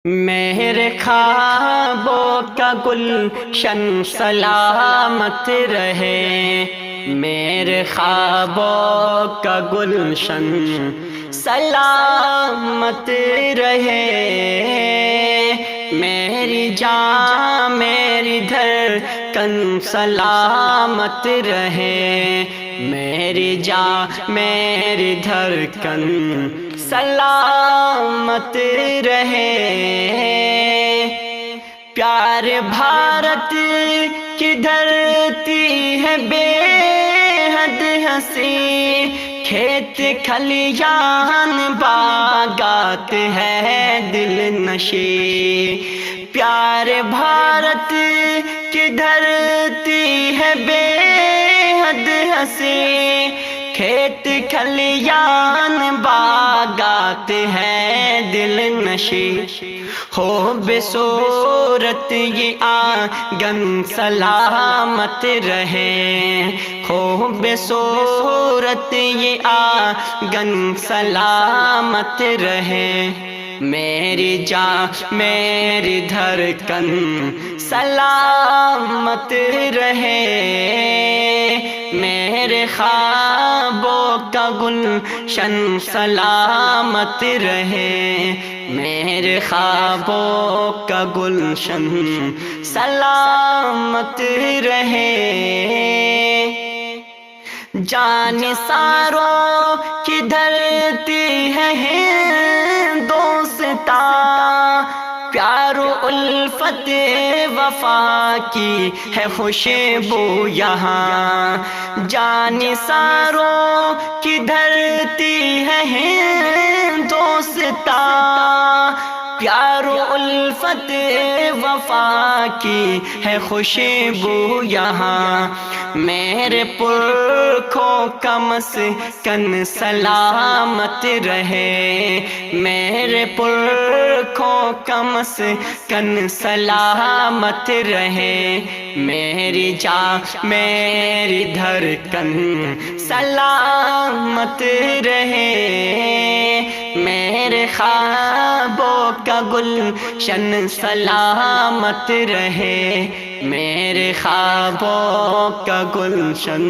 میرے خوابوں کا گلشن سلامت رہے، میرے خوابوں کا گلشن سلامت رہے، میری جان میری دھڑکن سلامت رہے، میری جان میری دھڑکن سلامت رہے۔ پیار بھارت کی دھرتی ہے بے حد ہنسی، کھیت کھلیان باغات ہے دل نشیں۔ پیار بھارت کی دھرتی ہے بے حد ہنسی، کھیت کھلیان باغات ہے دل نشیں۔ ہو بے صورت یہ آنگن سلامت رہے، ہو بے صورت یہ آنگن سلامت رہے، میری جان میری دھڑکن سلامت رہے، میرے خوابوں کا گلشن سلامت رہے، میرے خوابوں کا گلشن سلامت رہے۔ جان ساروں کی دھرتی ہے ہندوستان، پیار و الفت وفا کی ہے خوشبو یہاں، جان ساروں کی دھرتی ہے ہندوستان، پیار و الفت وفا کی ہے خوشبو یہاں، میرے پرکھوں کا مسکن سلامت رہے، میرے پرکھوں کا مسکن سلامت رہے، میری جان میری دھڑکن سلامت رہے، میرے خوابوں کا گلشن سلامت رہے، میرے خوابوں کا گلشن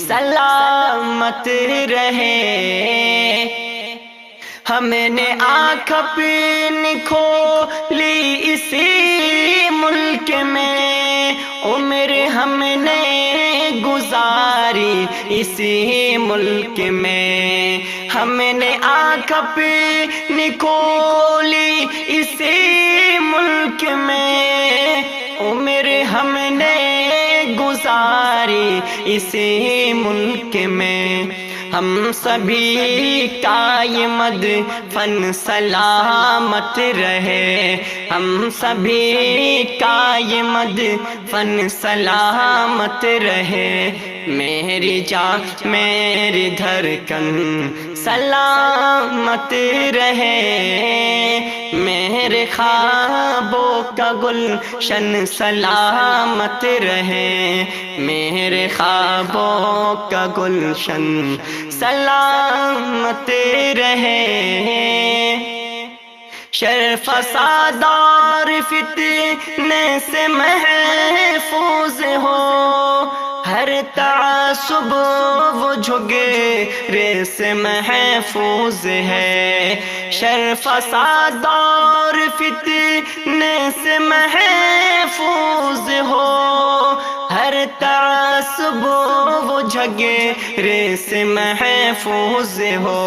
سلامت رہے۔ ہم نے آنکھ اپنی کھولی اسی ملک میں، عمر ہم نے گزاری اسی ملک میں، ہم نے آنکھ اپنی کھولی اسی ملک میں، عمر ہم نے گزاری اسی ملک میں، ہم سبھی کا یہ مدفن سلامت رہے، ہم سبھی کا یہ مدفن سلامت رہے، میری جان میری دھڑکن سلامت رہے، میرے خوابوں کا گلشن سلامت رہے، میرے خوابوں کا گلشن سلامت رہے، شر فساد اور فتنے سے محفوظ ہو، ہر تعصب و جھگڑے سے محفوظ ہے، شر فساد اور فتنے سے محفوظ ہو، ہر تعصب و جھگڑے سے محفوظ ہو،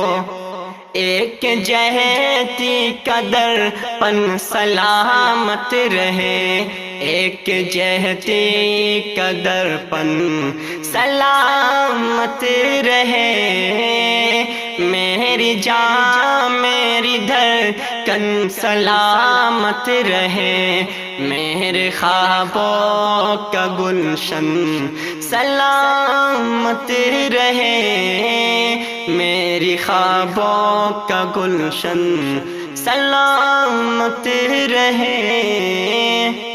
ایک جہتی قدر پن سلامت رہے، ایک جہتی قدر پن سلامت رہے، میری جان میری دھڑکن سلامت رہے، میرے خوابوں کا گلشن سلامت رہے، میری خوابوں کا گلشن سلامت رہے۔